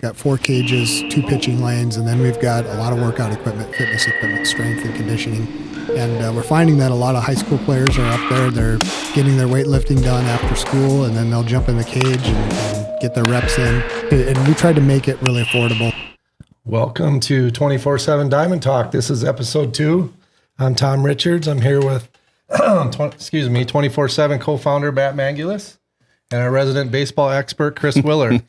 got 4 cages, 2 pitching lanes, and then we've got a lot of workout equipment, fitness equipment, strength and conditioning. And we're finding that a lot of high school players are up there. They're getting their weightlifting done after school, and then they'll jump in the cage and get their reps in. And we tried to make it really affordable. Welcome to 24/7 Diamond Talk. This is episode 2. I'm Tomm Richards. I'm here with 24/7 co-founder Matt Mangulis and our resident baseball expert Chris Willaert.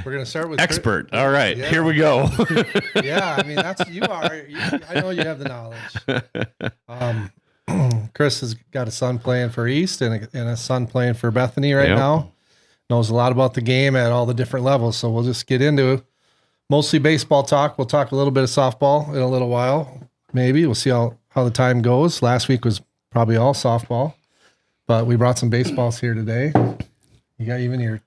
We're going to start with expert. All right, here we go. Yeah, I mean that's you are. I know you have the knowledge. Chris has got a son playing for East and a son playing for Bethany right now. Knows a lot about the game at all the different levels. So we'll just get into mostly baseball talk. We'll talk a little bit of softball in a little while. Maybe we'll see how the time goes. Last week was probably all softball, but we brought some baseballs here today. You got even your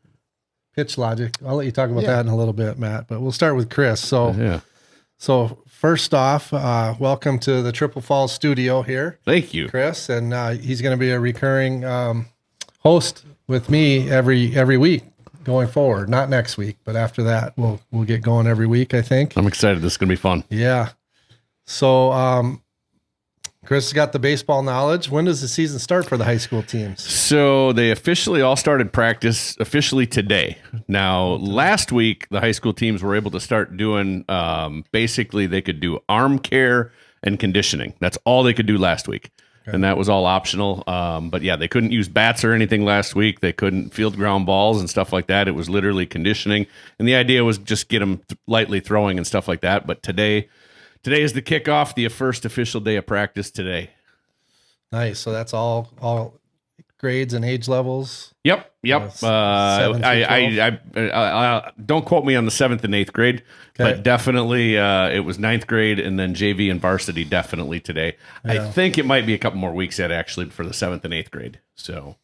Pitchlogic. I'll let you talk about that in a little bit, Matt, but we'll start with Chris. So first off, welcome to the Triple Falls studio here. Thank you, Chris. And he's going to be a recurring host with me every week going forward. Not next week, but after that, we'll get going every week, I think. I'm excited. This is going to be fun. Yeah. So Chris has got the baseball knowledge. When does the season start for the high school teams? So they officially all started practice officially today. Now, last week, the high school teams were able to start doing, basically they could do arm care and conditioning. That's all they could do last week. Okay. And that was all optional. But yeah, they couldn't use bats or anything last week. They couldn't field ground balls and stuff like that. It was literally conditioning. And the idea was just get them lightly throwing and stuff like that. But today is the kickoff, the first official day of practice today. Nice. So that's all grades and age levels. Yep. I don't quote me on the 7th and 8th grade, but definitely it was 9th grade and then JV and varsity definitely today. Yeah. I think it might be a couple more weeks yet actually for the 7th and 8th grade. So,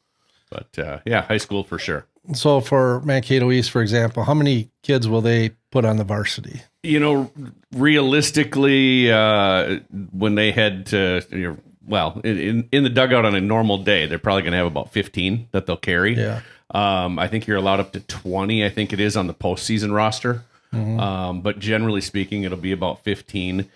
but high school for sure. So for Mankato East, for example, how many kids will they put on the varsity? You know, realistically, when they head to, in the dugout on a normal day, they're probably going to have about 15 that they'll carry. Yeah. I think you're allowed up to 20, I think it is on the postseason roster. Mm-hmm. But generally speaking, it'll be about 15.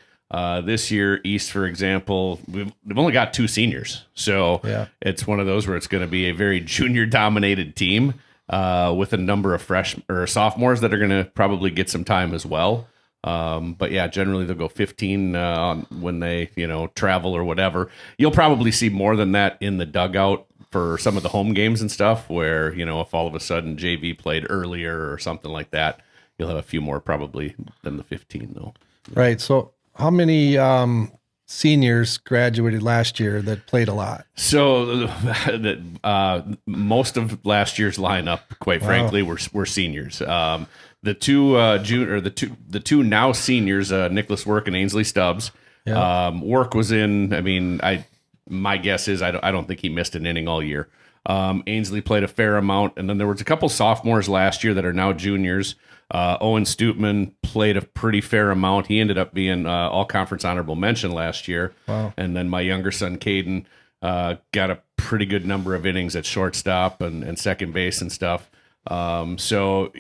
This year, East, for example, they've only got 2 seniors. So it's one of those where it's going to be a very junior-dominated team with a number of freshmen or sophomores that are going to probably get some time as well. But yeah, generally they'll go 15 when they, travel or whatever. You'll probably see more than that in the dugout for some of the home games and stuff where, if all of a sudden JV played earlier or something like that, you'll have a few more probably than the 15 though. Right. So how many seniors graduated last year that played a lot? So most of last year's lineup, quite frankly, were seniors. The two now seniors, Nicholas Work and Ainsley Stubbs. Yeah. Work was in. My guess is I don't think he missed an inning all year. Ainsley played a fair amount, and then there was a couple sophomores last year that are now juniors. Owen Stootman played a pretty fair amount. He ended up being all conference honorable mention last year. Wow. And then my younger son Caden got a pretty good number of innings at shortstop and second base and stuff. So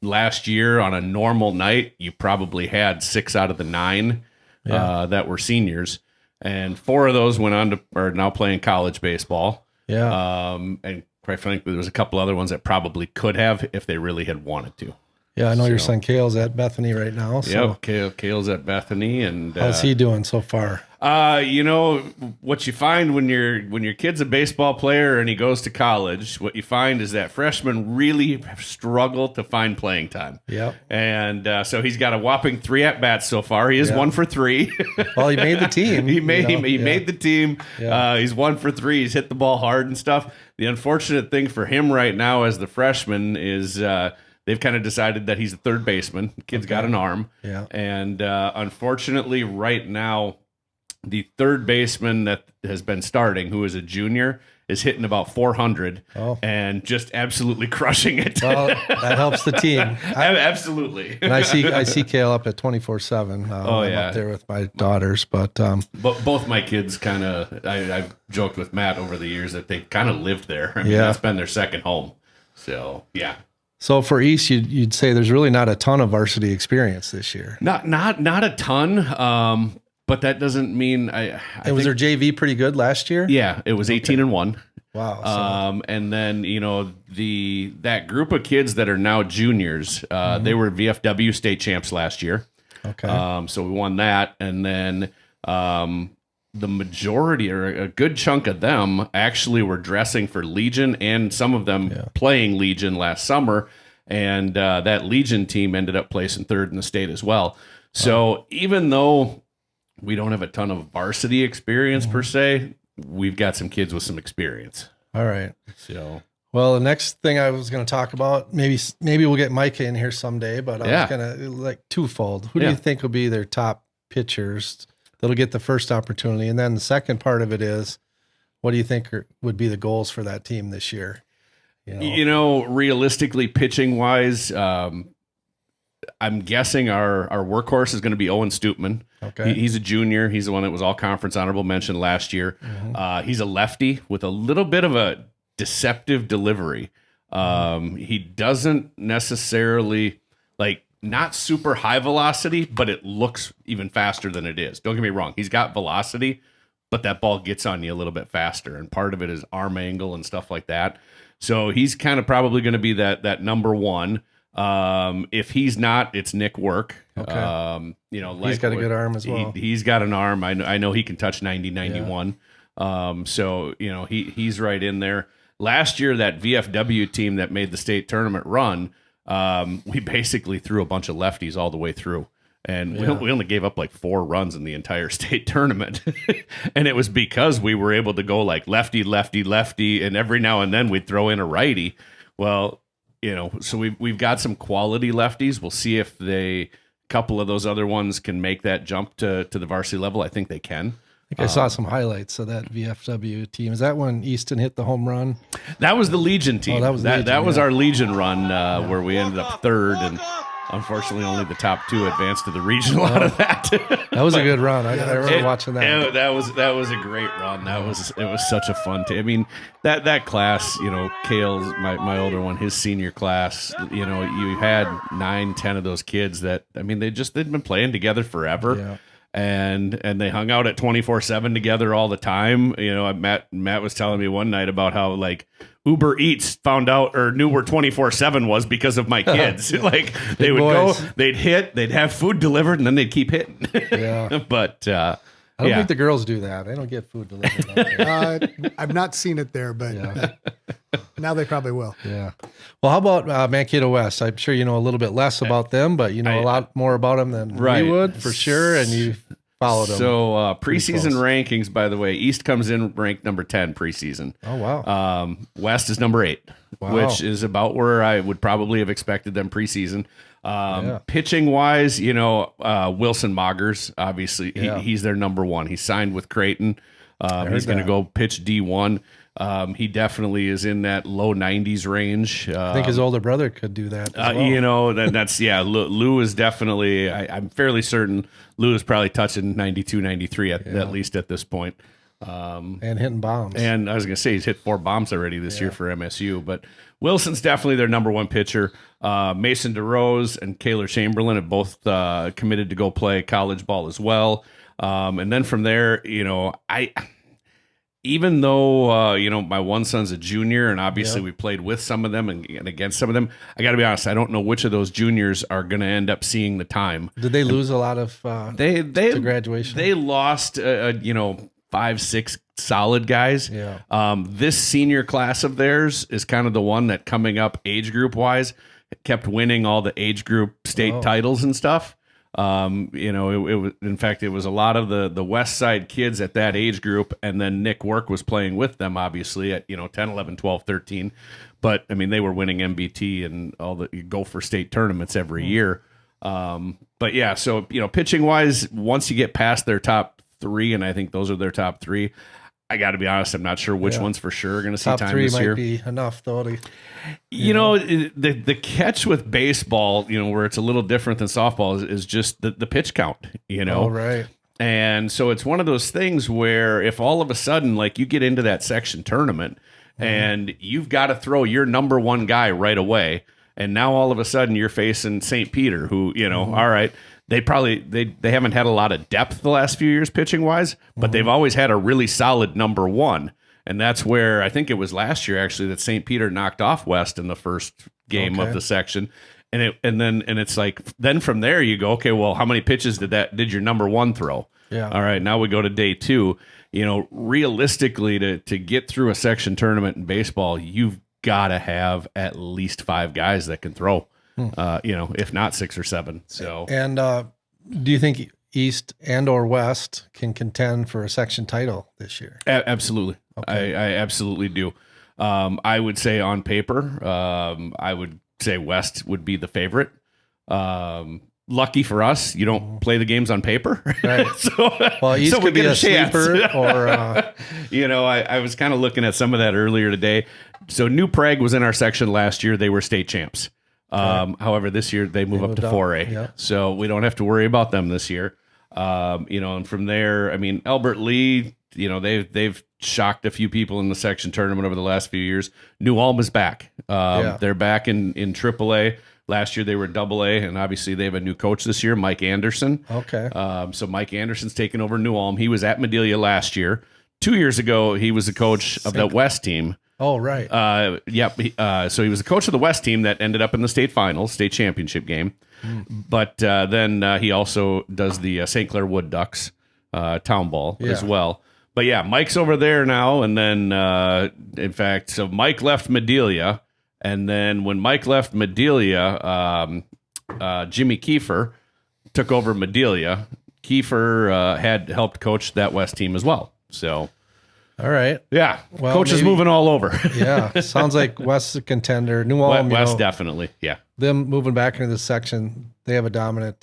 last year on a normal night, you probably had 6 out of the 9 that were seniors, and 4 of those went on to are now playing college baseball. Yeah. And quite frankly, there was a couple other ones that probably could have if they really had wanted to. Yeah, I know your son Kale's at Bethany right now. So. Yeah, Kale's at Bethany, and how's he doing so far? What you find when your kid's a baseball player and he goes to college, what you find is that freshmen really struggle to find playing time. Yeah, and so he's got a whopping 3 at bats so far. He is 1 for 3. Well, he made the team. he made the team. Yeah. He's 1 for 3. He's hit the ball hard and stuff. The unfortunate thing for him right now as the freshman is. They've kind of decided that he's a third baseman. The kid's got an arm. Yeah. And unfortunately, right now, the third baseman that has been starting, who is a junior, is hitting about 400 and just absolutely crushing it. Well, that helps the team. Absolutely. And I see Kale up at 24/7. I'm up there with my daughters, but both my kids kind of. I've joked with Matt over the years that they kind of lived there. I mean, that's been their second home. So yeah. So for East, you'd say there's really not a ton of varsity experience this year. Not a ton. But that doesn't mean was their JV pretty good last year? Yeah, it was 18-1. Wow. And then, that group of kids that are now juniors, they were VFW state champs last year. Okay. So we won that. And then the majority or a good chunk of them actually were dressing for Legion, and some of them playing Legion last summer. And that Legion team ended up placing third in the state as well. So even though we don't have a ton of varsity experience per se, we've got some kids with some experience. All right. So, well, the next thing I was going to talk about, maybe we'll get Micah in here someday, but I was going to twofold. Who do you think will be their top pitchers that'll get the first opportunity? And then the second part of it is, what do you think would be the goals for that team this year? Realistically, pitching wise, I'm guessing our workhorse is going to be Owen Stoopman. Okay. He's a junior. He's the one that was all conference honorable mention last year. He's a lefty with a little bit of a deceptive delivery. He doesn't necessarily not super high velocity, but it looks even faster than it is. Don't get me wrong. He's got velocity, but that ball gets on you a little bit faster. And part of it is arm angle and stuff like that. So he's kind of probably going to be that number one. If he's not, it's Nick Work. Okay. He's got a good arm as well. He's got an arm. I know he can touch 90, 91. So he's right in there. Last year, that VFW team that made the state tournament run, we basically threw a bunch of lefties all the way through. And we only gave up 4 runs in the entire state tournament. And it was because we were able to go lefty, lefty, lefty. And every now and then we'd throw in a righty. Well, so we've got some quality lefties. We'll see if a couple of those other ones can make that jump to the varsity level. I think they can. I think I saw some highlights of that VFW team. Is that when Easton hit the home run? That was the Legion team. Oh, that was that was our Legion run where we ended up third, and unfortunately only the top 2 advanced to the regional out of that. That was a good run. I remember watching that. That was a great run. It was such a fun team. I mean, that class, Kale's my older one, his senior class, you had 9, 10 of those kids that, I mean, they'd been playing together forever. Yeah. And they hung out at 24/7 together all the time. Matt was telling me one night about how Uber Eats found out or knew where 24/7 was because of my kids. They would go, they'd hit, they'd have food delivered, and then they'd keep hitting. Yeah. But I don't think the girls do that. They don't get food delivered. I've not seen it there, but now they probably will. Yeah. Well, how about Mankato West? I'm sure you know a little bit less about them, but you know a lot more about them than we would for sure. And you followed them. So preseason rankings, by the way, East comes in ranked number 10 preseason. Oh, wow. West is number 8, which is about where I would probably have expected them preseason. Pitching wise, Wilson Moggers, obviously he's their number 1. He signed with Creighton. He's going to go pitch D1. He definitely is in that low 90s range. I think his older brother could do that as well. That's Lou is definitely, I'm fairly certain Lou is probably touching 92, 93 at least at this point. And hitting bombs. And I was going to say he's hit 4 bombs already this year for MSU, but Wilson's definitely their number 1 pitcher. Mason DeRose and Kaylor Chamberlain have both committed to go play college ball as well. And then from there, even though, my one son's a junior and obviously we played with some of them and against some of them, I got to be honest, I don't know which of those juniors are going to end up seeing the time. Did they lose a lot of to graduation? They lost, 5, 6 solid guys. Yeah. This senior class of theirs is kind of the one that coming up age group wise kept winning all the age group state titles and stuff. It was, in fact, it was a lot of the West Side kids at that age group. And then Nick Work was playing with them, obviously at, 10, 11, 12, 13. But I mean, they were winning MBT and all the Gopher state tournaments every year. But yeah, so, pitching wise, once you get past their top 3, and I think those are their top 3, I got to be honest, I'm not sure which ones for sure are going to see time this year. Top 3 might be enough, though. The catch with baseball, where it's a little different than softball is just the pitch count, Oh, right. And so it's one of those things where if all of a sudden, you get into that section tournament and you've got to throw your number 1 guy right away, And now all of a sudden you're facing St. Peter, who, all right, they haven't had a lot of depth the last few years pitching wise, but they've always had a really solid number one. And that's where I think it was last year actually that St. Peter knocked off West in the first game of the section. And it's like, then from there you go, okay, well, how many pitches did your number one throw? Yeah. All right, now we go to day 2. Realistically, to get through a section tournament in baseball, you've got to have at least 5 guys that can throw, if not 6 or 7. So, and do you think East and or West can contend for a section title this year? Absolutely. Okay. I absolutely do. I would say on paper, I would say West would be the favorite. Lucky for us, you don't play the games on paper. Right. East could be a sleeper or... I was kind of looking at some of that earlier today. So New Prague was in our section last year. They were state champs. However, this year they move up to 4A. Yeah. So we don't have to worry about them this year. And from there, I mean, Albert Lee, they've shocked a few people in the section tournament over the last few years. New Ulm is back. They're back in AAA. Last year they were AA, and obviously they have a new coach this year, Mike Anderson. Okay. So Mike Anderson's taken over New Ulm. He was at Medelia last year. 2 years ago, he was the coach of that West team. Oh, right. So he was the coach of the West team that ended up in the state finals, state championship game. But then he also does the St. Clair Wood Ducks town ball as well. But yeah, Mike's over there now. And then, in fact, so Mike left Medelia. And then when Mike left Medelia, Jimmy Kiefer took over Medelia. Kiefer had helped coach that West team as well. So, all right. Yeah. Well, coach is moving all over. Yeah. Sounds like West's a contender. New Ulm, West definitely. Yeah. Them moving back into this section, they have a dominant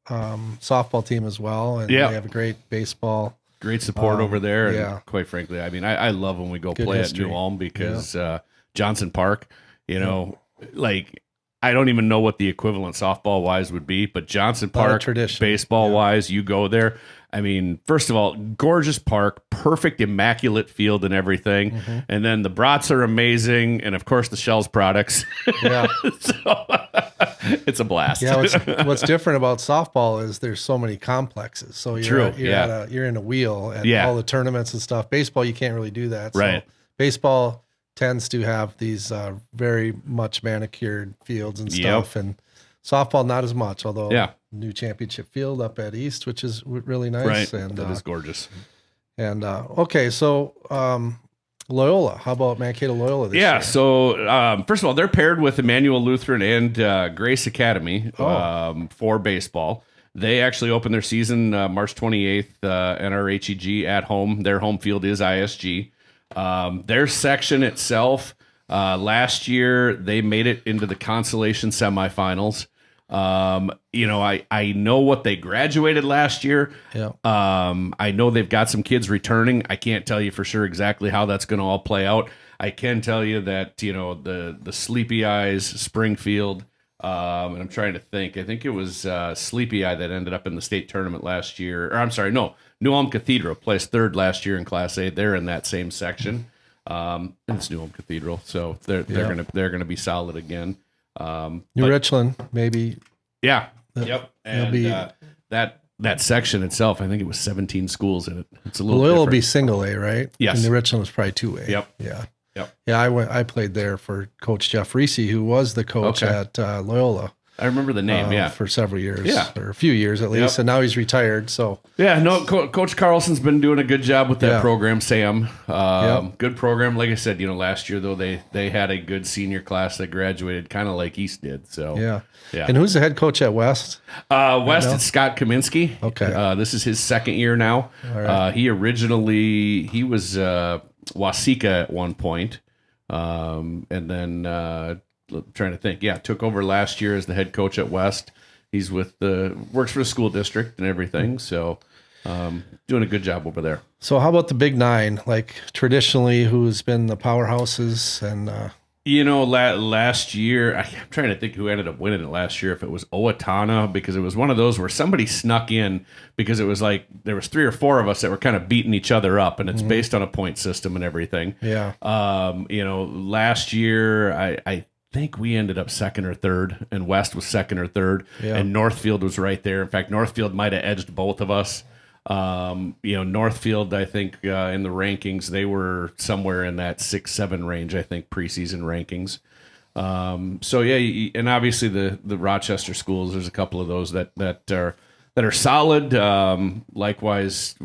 softball team as well. And they have a great baseball. Great support over there. And quite frankly, I mean, I love when we go play at New Ulm because Johnson Park, like I don't even know what the equivalent softball wise would be, but Johnson Park, baseball wise, you go there. I mean, first of all, gorgeous park, perfect, immaculate field and everything. And then the brats are amazing. And of course the Shells products. Yeah. So it's a blast. Yeah. What's different about softball is there's so many complexes. So you're in a wheel and all the tournaments and stuff. Baseball, you can't really do that. Right. So baseball tends to have these very much manicured fields and stuff. And softball, not as much, although new championship field up at East, which is really nice. Right. And that is gorgeous. And okay, so Loyola, how about Mankato Loyola this year? So first of all, they're paired with Emmanuel Lutheran and Grace Academy for baseball. They actually opened their season March 28th, NRHEG at home. Their home field is ISG. Their section itself, last year, they made it into the consolation semifinals. I know what they graduated last year. Yeah. I know they've got some kids returning. I can't tell you for sure exactly how that's going to all play out. I can tell you that, the Sleepy Eyes, Springfield, and I'm trying to think. I think it was Sleepy Eye that ended up in the state tournament last year. Or I'm sorry, no. New Ulm Cathedral placed 3rd last year in Class A. They're in that same section. And it's New Ulm Cathedral, so they're gonna be solid again. New Richland, maybe. Yeah. Yep. And that section itself, I think it was 17 schools in it. It's a little. Loyola will be single A, right? Yes. And New Richland was probably 2A. Yep. Yeah. Yep. Yeah, I played there for Coach Jeff Reese, who was the coach at Loyola. I remember the name, for several years, or a few years at least, and now he's retired. So Coach Carlson's been doing a good job with that program. Sam, good program. Like I said, last year though they had a good senior class that graduated, kind of like East did. So yeah. And who's the head coach at West? West, it's Scott Kaminsky. Okay, this is his 2nd year now. All right. He was Waseca at one point, and then. Trying to think. Yeah, took over last year as the head coach at West. He's works for the school district and everything. So doing a good job over there. So how about the Big Nine? Like traditionally, who's been the powerhouses and last year, I'm trying to think who ended up winning it last year. If it was Owatonna, because it was one of those where somebody snuck in because it was like there was 3 or 4 of us that were kind of beating each other up, and it's based on a point system and everything. Yeah. Last year, I think we ended up second or third, and West was second or third, Yeah. and Northfield was right there. In fact, Northfield might have edged both of us. Northfield, I think in the rankings, they were somewhere in that 6-7 range, I think, preseason rankings. And obviously the Rochester schools, there's a couple of those that are solid. Likewise,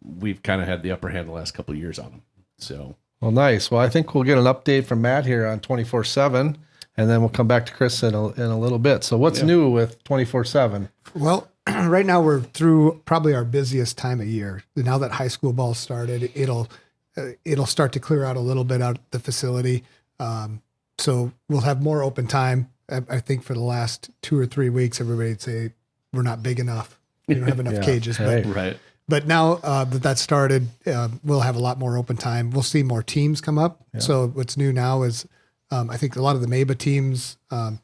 we've kind of had the upper hand the last couple of years on them. So, well, nice. Well, I think we'll get an update from Matt here on 24/7, and then we'll come back to Chris in a little bit. So, what's new with 24/7? Well, right now we're through probably our busiest time of year. Now that high school ball started, it'll start to clear out a little bit out at the facility. So we'll have more open time. I think for the last 2 or 3 weeks, everybody'd say we're not big enough. We don't have enough cages. Right. But now that started, we'll have a lot more open time. We'll see more teams come up. Yeah. So what's new now is I think a lot of the MABA teams,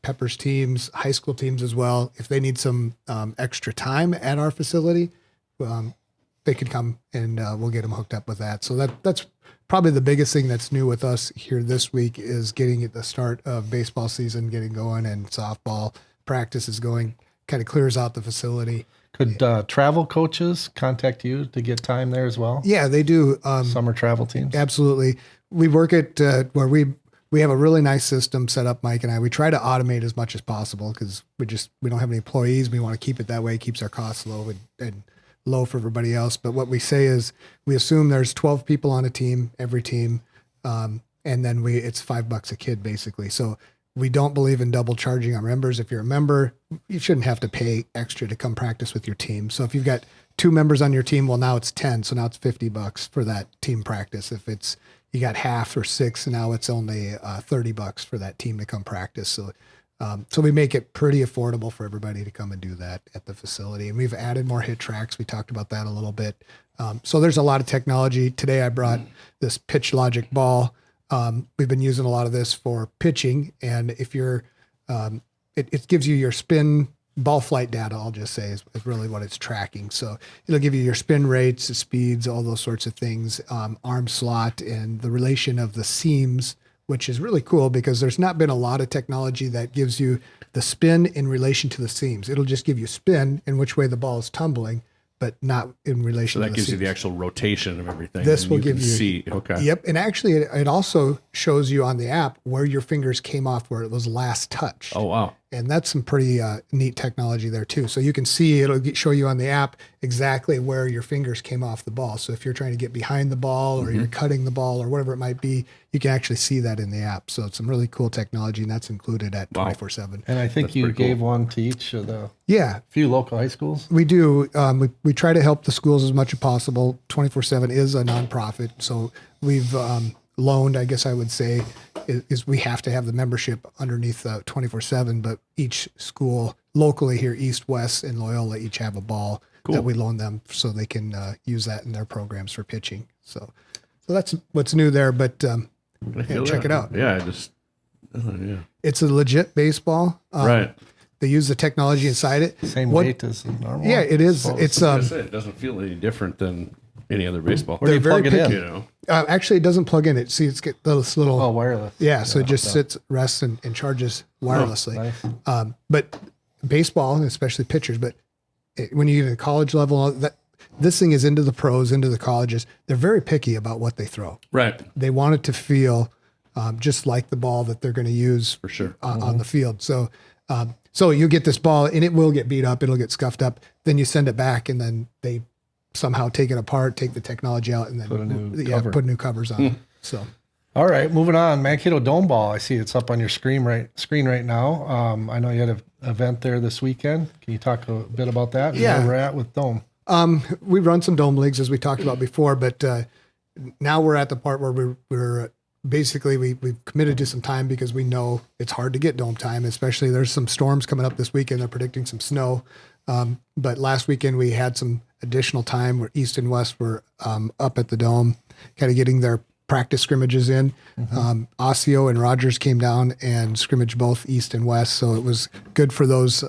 Peppers teams, high school teams as well, if they need some extra time at our facility, they could come and we'll get them hooked up with that. So that's probably the biggest thing that's new with us here this week is getting at the start of baseball season, getting going, and softball practice is going, kind of clears out the facility. Could travel coaches contact you to get time there as well? Yeah, they do. Summer travel teams? Absolutely. We work at where we have a really nice system set up, Mike and I. We try to automate as much as possible because we don't have any employees. We want to keep it that way. It keeps our costs low and low for everybody else. But what we say is we assume there's 12 people on a team, every team, and then it's $5 a kid basically. So we don't believe in double charging our members. If you're a member, you shouldn't have to pay extra to come practice with your team. So if you've got 2 members on your team, well, now it's 10. So now it's $50 for that team practice. If you got half or 6, now it's only $30 for that team to come practice. So we make it pretty affordable for everybody to come and do that at the facility. And we've added more hit tracks. We talked about that a little bit. So there's a lot of technology. Today I brought this Pitchlogic ball. We've been using a lot of this for pitching, and if you're, it gives you your spin ball flight data. I'll just say is really what it's tracking. So it'll give you your spin rates, the speeds, all those sorts of things, arm slot, and the relation of the seams, which is really cool because there's not been a lot of technology that gives you the spin in relation to the seams. It'll just give you spin in which way the ball is tumbling, but not in relation to the seams. So that gives you the actual rotation of everything. This will give you, see. Okay. Yep. And actually it also shows you on the app where your fingers came off, where it was last touched. Oh, wow. And that's some pretty neat technology there too. So you can see, it'll show you on the app exactly where your fingers came off the ball. So if you're trying to get behind the ball or you're cutting the ball or whatever it might be, you can actually see that in the app. So it's some really cool technology, and that's included at 24/7. And I think you gave one to each of the few local high schools. We do. We try to help the schools as much as possible. 24/7 is a nonprofit. So we've loaned, I guess I would say, is we have to have the membership underneath 24/7, but each school locally here, East, West, and Loyola each have a ball that we loan them so they can use that in their programs for pitching. So that's what's new there, but check it out. Yeah, It's a legit baseball. Right. They use the technology inside it. Same weight as the normal. Yeah, it is. It's it doesn't feel any different than any other baseball. Where do you plug it in? You know? Actually, it doesn't plug in. It's got this little wireless. Yeah, so it just sits, rests, and charges wirelessly. Nice. But baseball, especially pitchers, but when you get to college level, this thing is into the pros, into the colleges. They're very picky about what they throw. Right. They want it to feel just like the ball that they're going to use for sure on the field. So you get this ball, and it will get beat up. It'll get scuffed up. Then you send it back, and then they somehow take it apart, take the technology out, and then put new covers on it. So, all right, moving on. Mankato Dome Ball. I see it's up on your screen right now. I know you had an event there this weekend. Can you talk a bit about that? And where we're at with Dome. We run some Dome leagues as we talked about before, but now we're at the part where we're basically we've committed to some time because we know it's hard to get Dome time. Especially there's some storms coming up this weekend. They're predicting some snow. But last weekend we had some additional time where East and West were up at the Dome, kind of getting their practice scrimmages in. Osseo and Rogers came down and scrimmaged both East and West, so it was good for those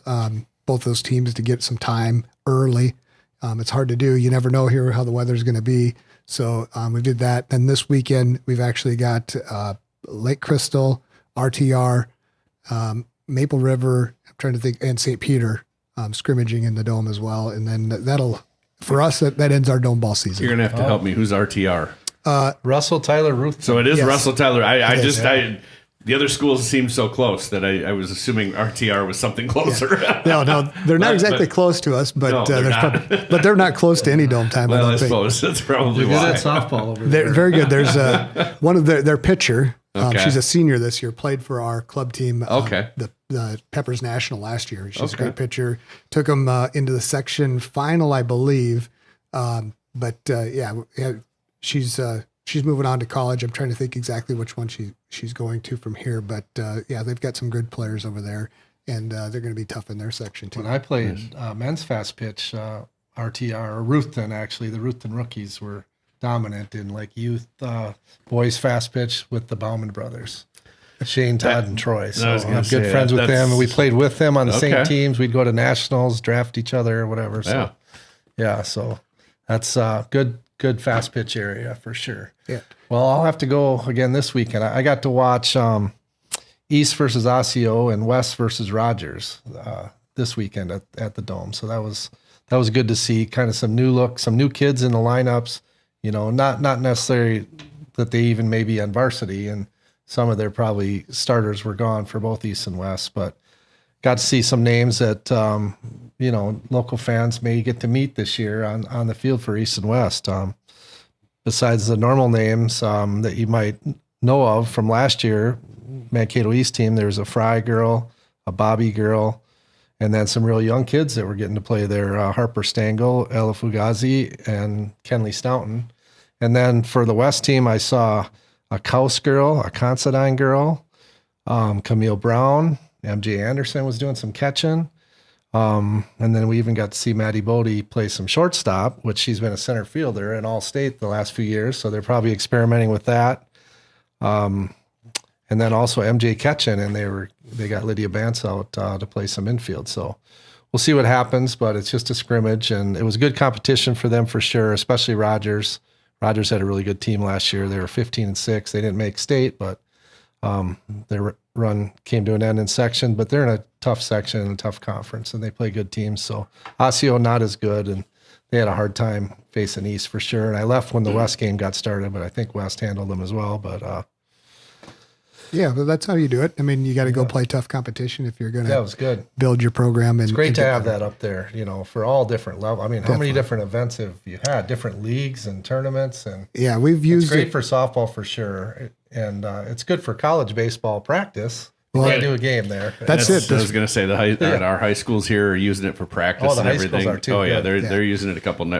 both those teams to get some time early. It's hard to do. You never know here how the weather's going to be. So we did that. Then this weekend we've actually got Lake Crystal, RTR, Maple River, I'm trying to think, and St. Peter scrimmaging in the Dome as well. And then that'll, for us, that ends our Dome ball season. You're going to have to help me. Who's RTR? Russell, Tyler, Ruth. So it is Yes. Russell, Tyler. The other schools seem so close that I was assuming RTR was something closer. No, they're not exactly close to us, but No, they're not. but they're not close to any Dome time. Well, I don't think. suppose that's probably They're good why. at softball over They're there. very good. There's one of their pitcher. Okay. She's a senior this year. Played for our club team. Okay. The Peppers National last year. She's a Okay. great pitcher. Took them into the section final, I believe. She's moving on to college. I'm trying to think exactly which one she's going to from here. But they've got some good players over there, and they're going to be tough in their section too. When I played men's fast pitch, RTR, or Ruthton, actually, the Ruthton rookies were dominant in like youth boys fast pitch with the Bauman brothers. Shane, Todd, and Troy. So I was I'm gonna good say, friends with that's- them. And we played with them on the same Okay. teams. We'd go to nationals, draft each other or whatever. So, so that's good fast pitch area for sure. Yeah. Well, I'll have to go again this weekend. I got to watch East versus Osseo and West versus Rogers this weekend at the Dome. So that was good to see. Kind of some new look, some new kids in the lineups. You know, not necessarily that they even may be on varsity, and some of their probably starters were gone for both East and West, but got to see some names that local fans may get to meet this year on the field for East and West. Besides the normal names that you might know of from last year, Mankato East team, there's a Fry girl, a Bobby girl, and then some real young kids that were getting to play there, Harper Stangl, Ella Fugazi, and Kenley Staunton. And then for the West team, I saw a Kaus girl, a Considine girl, Camille Brown, MJ Anderson was doing some catching. And then we even got to see Maddie Bodie play some shortstop, which she's been a center fielder in All-State the last few years. So they're probably experimenting with that. And then also MJ Ketchen, and they got Lydia Bance out to play some infield. So we'll see what happens, but it's just a scrimmage, and it was good competition for them for sure, especially Rogers. Rogers had a really good team last year. They were 15-6. They didn't make state, but their run came to an end in section. But they're in a tough section and a tough conference, and they play good teams. So Osseo not as good, and they had a hard time facing East for sure. And I left when the West game got started, but I think West handled them as well. But Yeah, but that's how you do it. I mean, you got to go play tough competition if you're going that to was good. build your program. It's great to have that up there, for all different levels. I mean, how many different events have you had? Different leagues and tournaments, and Yeah, we've it's used great it. for softball for sure, and it's good for college baseball practice. You Well, can't do a game there. That's it. I was going to say our high schools here are using it for practice the and high schools everything. are too, Oh yeah, good. they're using it a couple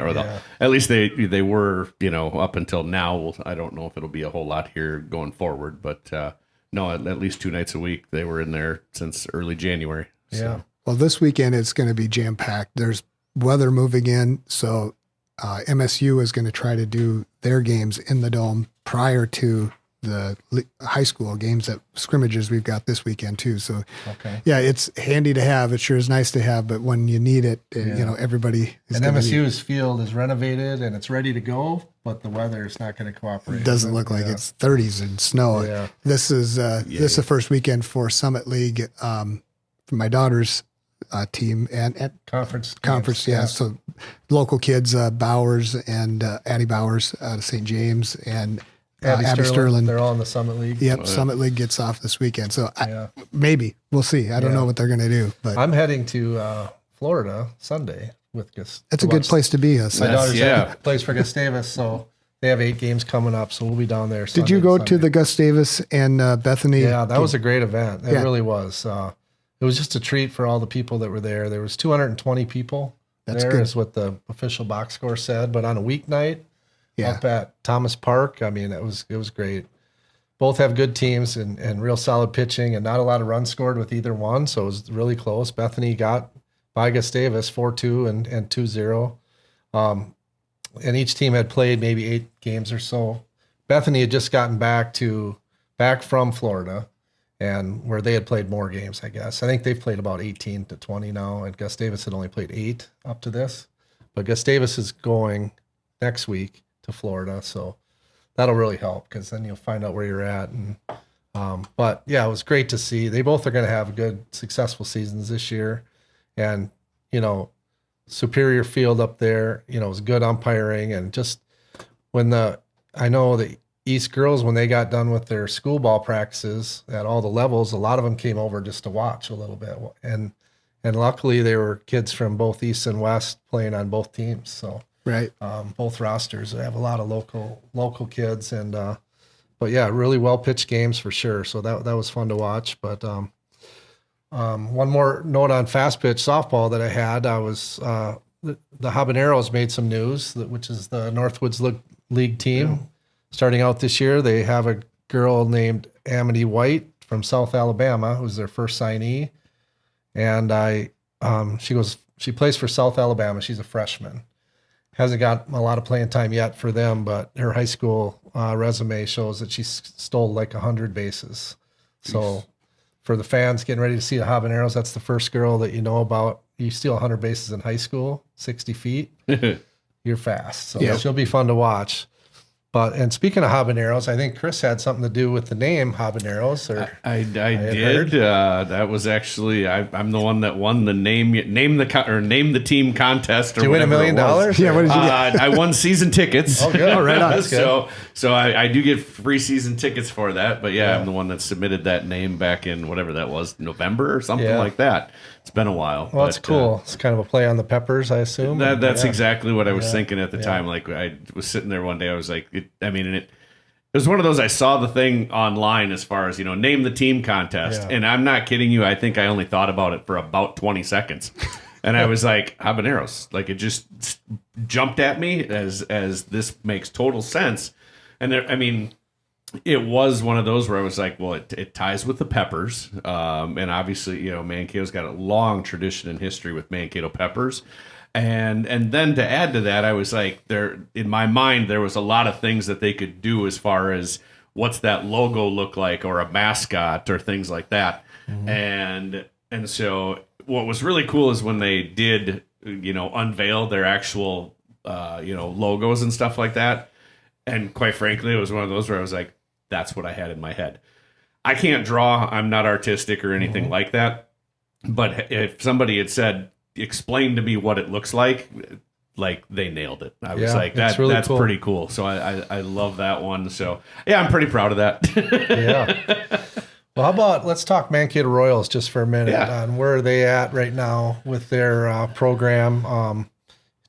at least they were up until now. I don't know if it'll be a whole lot here going forward, but no, at least 2 nights a week they were in there since early January. So. Yeah. Well, this weekend it's going to be jam packed. There's weather moving in, so MSU is going to try to do their games in the Dome prior to the high school games that scrimmages we've got this weekend too. So Okay. yeah, it's handy to have. It sure is nice to have, but when you need it, everybody is And gonna need- MSU's field is renovated and it's ready to go, but the weather is not going to cooperate. It doesn't look like it's 30s and snow. Yeah. This is the first weekend for Summit League for my daughter's team and Conference. conference. Yeah. So local kids, Bowers and Addie Bowers out of St. James and Abby Sterling. They're all in the Summit League. Yep. Summit League gets off this weekend. So Yeah. maybe we'll see. I don't know what they're going to do, but I'm heading to Florida Sunday with Gus. that's a good place to be. My That's- daughter's plays for Gus Davis, so they have 8 games coming up, so we'll be down there. Did you go to the Gus Davis and Bethany? Yeah, that was a great event. It Yeah. really was. It was just a treat for all the people that were there. There was 220 people That's there, good. is what the official box score said. But on a weeknight Yeah. up at Thomas Park, I mean, it was great. Both have good teams and real solid pitching, and not a lot of runs scored with either one, so it was really close. Bethany got by Gus Davis 4-2 and 2-0. And each team had played maybe 8 games or so. Bethany had just gotten back from Florida, and where they had played more games, I guess. I think they've played about 18 to 20 now, and Gus Davis had only played 8 up to this. But Gus Davis is going next week to Florida, so that'll really help because then you'll find out where you're at. And But yeah, it was great to see. They both are going to have good, successful seasons this year. And, Superior Field up there, it was good umpiring. And just I know the East girls, when they got done with their school ball practices at all the levels, a lot of them came over just to watch a little bit. And luckily they were kids from both East and West playing on both teams. So Right. Both rosters have a lot of local kids, and but yeah, really well pitched games for sure. So that was fun to watch. But one more note on fast pitch softball that I had, the Habaneros made some news, which is the Northwoods League team. Yeah. Starting out this year, they have a girl named Amity White from South Alabama, who's their first signee, and she plays for South Alabama. She's a freshman. Hasn't got a lot of playing time yet for them, but her high school resume shows that she stole like 100 bases. So for the fans getting ready to see the Habaneros, that's the first girl that you know about. You steal 100 bases in high school, 60 feet, you're fast. So she'll be fun to watch. And speaking of Habaneros, I think Chris had something to do with the name Habaneros. I did. That was actually I'm the one that won the name the team contest. Did you win $1 million? Yeah, what did you get? I won season tickets. Oh, good. Oh, right on. That's good. So I do get free season tickets for that. But yeah, I'm the one that submitted that name back in whatever that was, November or something like that. It's been a while. Well, that's cool. It's kind of a play on the Peppers, I assume. That's exactly what I was thinking at the time. Like I was sitting there one day, I was like, it was one of those, I saw the thing online as far as, name the team contest. Yeah. And I'm not kidding you. I think I only thought about it for about 20 seconds. And I was like, Habaneros. Like it just jumped at me as this makes total sense. And it was one of those where I was like, well, it ties with the Peppers. And obviously, Mankato's got a long tradition and history with Mankato Peppers. And then to add to that, I was like, in my mind, there was a lot of things that they could do as far as what's that logo look like or a mascot or things like that. Mm-hmm. And so what was really cool is when they did, unveil their actual, logos and stuff like that. And quite frankly, it was one of those where I was like, that's what I had in my head. I can't draw. I'm not artistic or anything like that. But if somebody had said, explain to me what it looks like they nailed it. I was like, that's cool. Pretty cool. So I love that one. So yeah, I'm pretty proud of that. Yeah. Well, how about let's talk Mankato Royals just for a minute on where are they at right now with their program.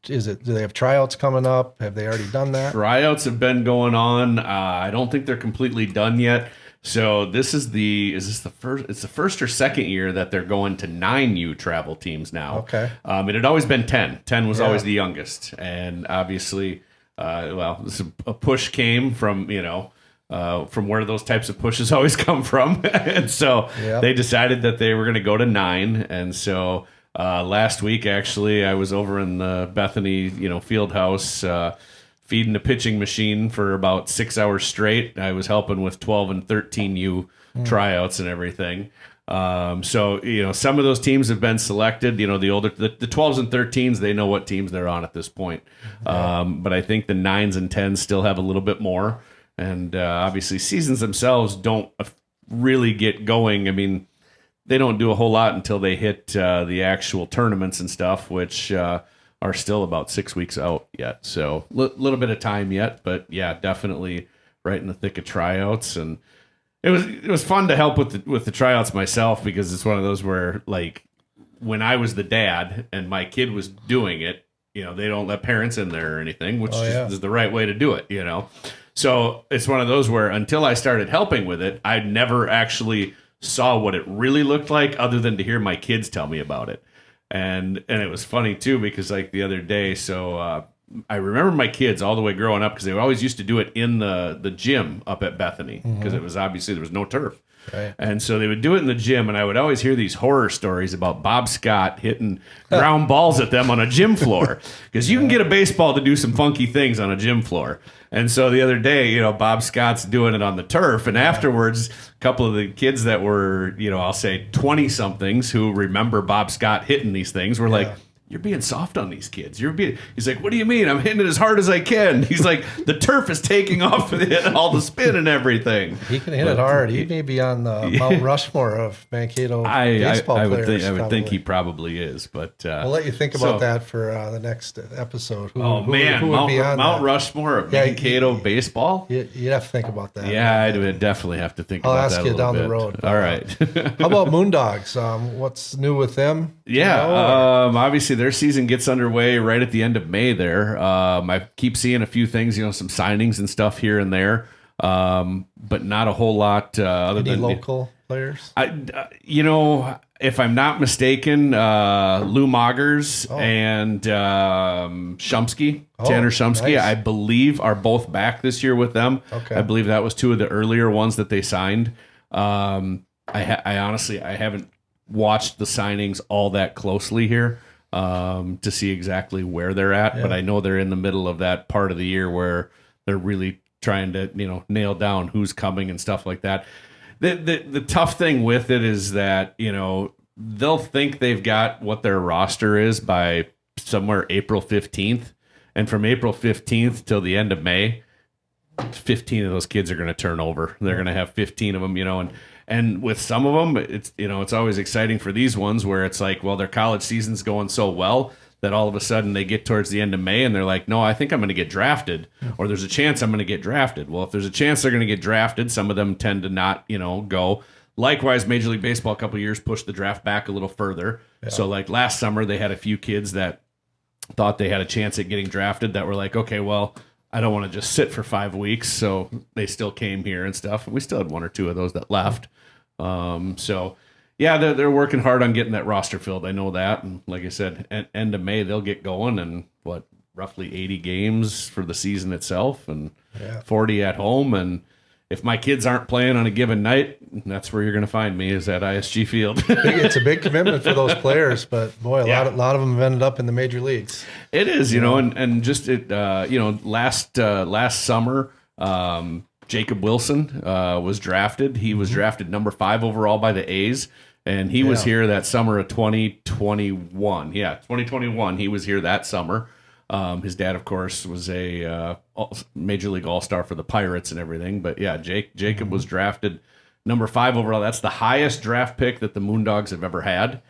Do they have tryouts coming up? Have they already done that? Tryouts have been going on. I don't think they're completely done yet. So this is the first? It's the first or second year that they're going to 9U travel teams now. Okay. It had always been 10. 10 was always the youngest, and obviously, this a push came from from where those types of pushes always come from, and so they decided that they were going to go to 9, and so last week actually I was over in the Bethany field house. Feeding a pitching machine for about 6 hours straight. I was helping with 12 and 13U tryouts and everything. So, some of those teams have been selected. The 12s and 13s, they know what teams they're on at this point. But I think the 9s and 10s still have a little bit more. And obviously, seasons themselves don't really get going. They don't do a whole lot until they hit the actual tournaments and stuff, which are still about 6 weeks out yet. So little bit of time yet, but yeah, definitely right in the thick of tryouts. And it was fun to help with the tryouts myself, because it's one of those where, like, when I was the dad and my kid was doing it, they don't let parents in there or anything, which is the right way to do it, So it's one of those where until I started helping with it, I never actually saw what it really looked like other than to hear my kids tell me about it. And it was funny too, because like the other day, so I remember my kids all the way growing up, because they always used to do it in the gym up at Bethany, because it was obviously there was no turf. Right. And so they would do it in the gym, and I would always hear these horror stories about Bob Scott hitting ground balls at them on a gym floor, because you can get a baseball to do some funky things on a gym floor. And so the other day, Bob Scott's doing it on the turf, and afterwards, a couple of the kids that were, I'll say 20-somethings who remember Bob Scott hitting these things were like, you're being soft on these kids. He's like, what do you mean? I'm hitting it as hard as I can. He's like, the turf is taking off all the spin and everything. He can hit it hard. He may be on the Mount Rushmore of Mankato baseball players. I would think he probably is, but we'll let you think about that for the next episode. Who would be on Mount Rushmore of Mankato baseball? You'd have to think about that. Yeah, I would definitely have to think about that. I'll ask you down the road. All right. How about Moondogs? What's new with them? Yeah, obviously their season gets underway right at the end of May there. I keep seeing a few things, some signings and stuff here and there, but not a whole lot other than local players. If I'm not mistaken, Lou Moggers and Shumsky, Tanner Shumsky, nice. I believe are both back this year with them. Okay. I believe that was two of the earlier ones that they signed. I honestly haven't watched the signings all that closely here to see exactly where they're at, but I know they're in the middle of that part of the year where they're really trying to nail down who's coming and stuff like that. The tough thing with it is that they'll think they've got what their roster is by somewhere April 15th, and from April 15th till the end of May, 15 of those kids are going to turn over. They're going to have 15 of them, and with some of them, it's always exciting for these ones where it's like, well, their college season's going so well that all of a sudden they get towards the end of May and they're like, no, I think I'm going to get drafted, or there's a chance I'm going to get drafted. Well, if there's a chance they're going to get drafted, some of them tend to not, go. Likewise, Major League Baseball a couple of years pushed the draft back a little further. Yeah. So like last summer, they had a few kids that thought they had a chance at getting drafted that were like, okay, well, I don't want to just sit for 5 weeks. So they still came here and stuff. We still had one or two of those that left. So yeah, they're working hard on getting that roster filled. I know that. And like I said, end of May, they'll get going, and roughly 80 games for the season itself, and 40 at home. And if my kids aren't playing on a given night, that's where you're going to find me, is at ISG Field. It's a big commitment for those players, but boy, a lot of them have ended up in the major leagues. It is, and just last summer, Jacob Wilson was drafted. He was drafted number 5 overall by the A's, and he was here that summer of 2021. Yeah, 2021. He was here that summer. His dad, of course, was a Major League All-Star for the Pirates and everything. But yeah, Jacob was drafted number 5 overall. That's the highest draft pick that the Moondogs have ever had.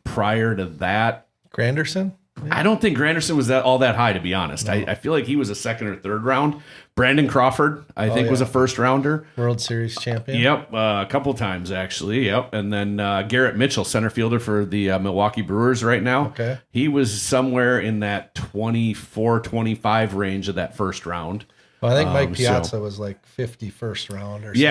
Prior to that, Granderson? I don't think Granderson was all that high, to be honest. No. I feel like he was a second or third round. Brandon Crawford, I think, was a first rounder. World Series champion. Yep, a couple times actually. Yep, and then Garrett Mitchell, center fielder for the Milwaukee Brewers right now. Okay, he was somewhere in that 24, 25 range of that first round. Well, I think Mike Piazza was like 51st round or something.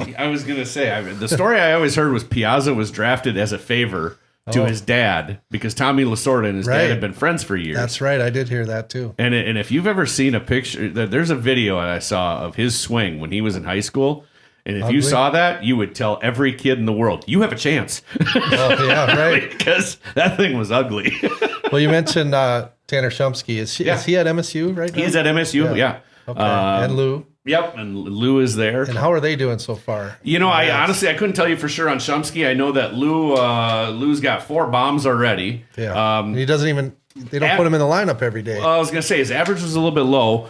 Yeah, I was gonna say the story I always heard was Piazza was drafted as a favor to his dad, because Tommy Lasorda and his dad had been friends for years. That's right. I did hear that too. And if you've ever seen a picture, there's a video I saw of his swing when he was in high school. And if you saw that, you would tell every kid in the world, you have a chance. Oh, yeah, right. Because that thing was ugly. Well, you mentioned Tanner Shumsky. Is he at MSU right now? He's at MSU, yeah. Okay. And Lou. Yep, and Lou is there. And how are they doing so far? I honestly couldn't tell you for sure on Shumsky. I know that Lou's got 4 bombs already. Yeah. He doesn't even. They don't put him in the lineup every day. I was gonna say his average was a little bit low.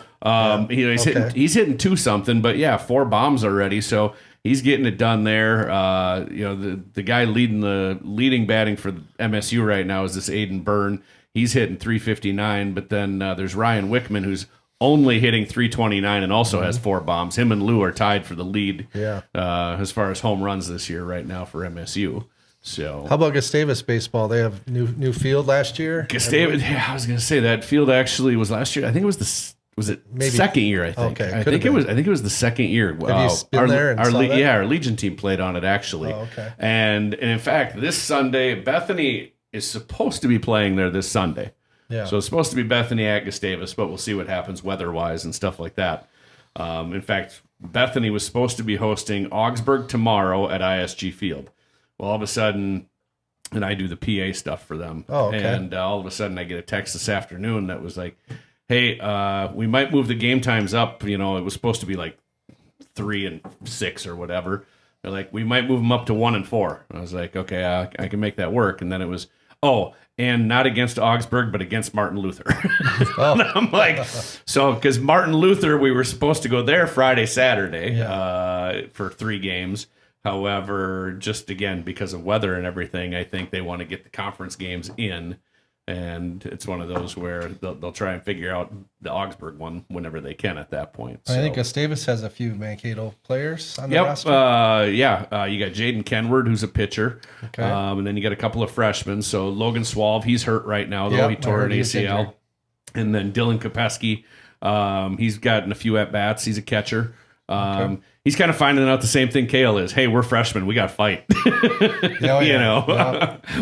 He's hitting 2 something, but 4 bombs already. So he's getting it done there. The guy leading batting for MSU right now is this Aiden Byrne. He's hitting 359, but then there's Ryan Wickman, who's only hitting 329 and also has 4 bombs. Him and Lou are tied for the lead as far as home runs this year right now for MSU. So how about Gus Davis baseball? They have new field last year. Gus Davis, I was going to say that field actually was last year. I think it was maybe second year. I think. Okay, I think it was the second year. Have you been there and saw that? Our Legion team played on it actually. Oh, okay. And in fact, this Sunday, Bethany is supposed to be playing there this Sunday. Yeah. So it's supposed to be Bethany at Gus Davis, but we'll see what happens weather-wise and stuff like that. In fact, Bethany was supposed to be hosting Augsburg tomorrow at ISG Field. Well, all of a sudden, and I do the PA stuff for them. Oh, okay. And all of a sudden, I get a text this afternoon that was like, hey, we might move the game times up. It was supposed to be like 3 and 6 or whatever. They're like, we might move them up to 1 and 4. And I was like, okay, I can make that work. And then it was, Oh, and not against Augsburg, but against Martin Luther. And I'm like, so because Martin Luther, we were supposed to go there Friday, Saturday for 3 games. However, just again, because of weather and everything, I think they want to get the conference games in. And it's one of those where they'll try and figure out the Augsburg one whenever they can at that point. I think Gus Davis has a few Mankato players on the Yep. roster. You got Jaden Kenward, who's a pitcher. Okay. And then you got a couple of freshmen. So Logan Swalve, he's hurt right now, though. Yep, He tore I an heard he's ACL. injured. And then Dylan Kopeski, he's gotten a few at-bats. He's a catcher. He's kind of finding out the same thing Kale is. Hey, we're freshmen. We got to fight.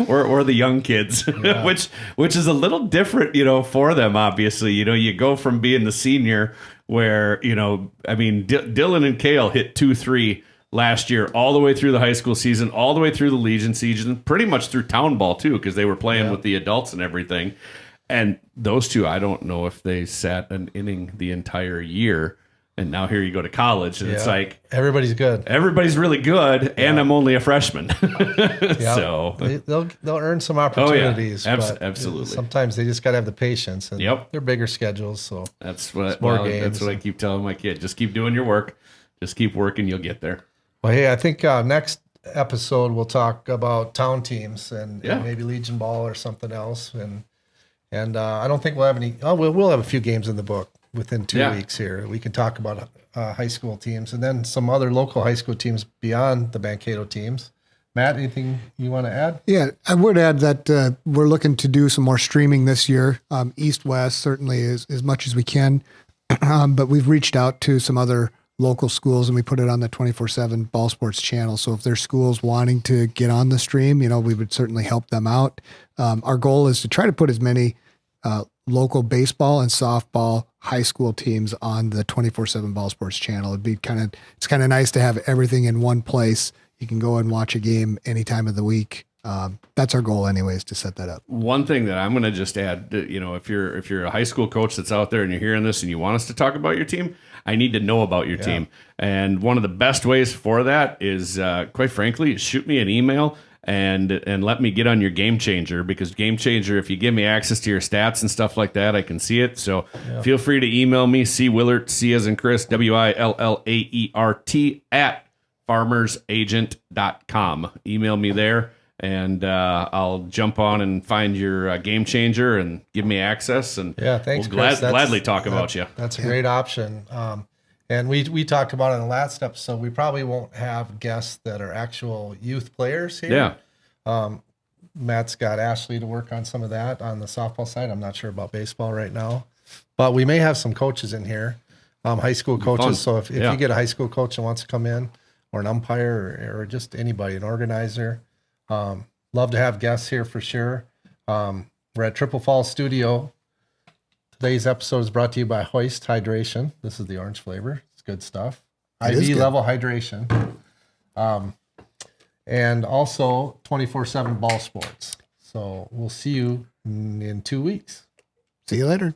We're the young kids, which is a little different, for them, obviously. You go from being the senior where, Dylan and Kale hit 2-3 last year, all the way through the high school season, all the way through the Legion season, pretty much through town ball, too, because they were playing with the adults and everything. And those two, I don't know if they sat an inning the entire year. And now here you go to college, and it's like everybody's good. Everybody's really good, and I'm only a freshman. So they'll earn some opportunities. But absolutely. Sometimes they just got to have the patience. And they're bigger schedules, so that's what I keep telling my kid. Just keep doing your work. Just keep working. You'll get there. Well, hey, I think next episode we'll talk about town teams and maybe Legion ball or something else. And I don't think we'll have any. Oh, we'll have a few games in the book within 2 weeks here. We can talk about high school teams and then some other local high school teams beyond the Mankato teams. Matt, anything you want to add? Yeah, I would add that we're looking to do some more streaming this year. East-West certainly is as much as we can, but we've reached out to some other local schools and we put it on the 24/7 Ball Sports channel. So if there's schools wanting to get on the stream, we would certainly help them out. Our goal is to try to put as many local baseball and softball high school teams on the 24/7 Ball Sports channel. It's kind of nice to have everything in one place. You can go and watch a game any time of the week. That's our goal anyways, to set that up. One thing that I'm going to just add, if you're a high school coach that's out there and you're hearing this and you want us to talk about your team, I need to know about your team. And one of the best ways for that is, quite frankly, shoot me an email and let me get on your Game Changer, because Game Changer, if you give me access to your stats and stuff like that, I can see it. So feel free to email me, Willaert, C as in Chris, WILLAERT @farmersagent.com. Email me there, and I'll jump on and find your Game Changer and give me access. And thanks, we'll Chris. gladly talk about you. That's a great option. And we talked about it in the last episode. We probably won't have guests that are actual youth players here. Matt's got Ashley to work on some of that on the softball side. I'm not sure about baseball right now, but we may have some coaches in here, high school coaches. Fun. So if you get a high school coach that wants to come in, or an umpire, or just anybody, an organizer, love to have guests here for sure. We're at Triple Falls Studio. Today's episode is brought to you by Hoist Hydration. This is the orange flavor. It's good stuff. IV level hydration. And also 24/7 Ball Sports. So we'll see you in 2 weeks. See you later.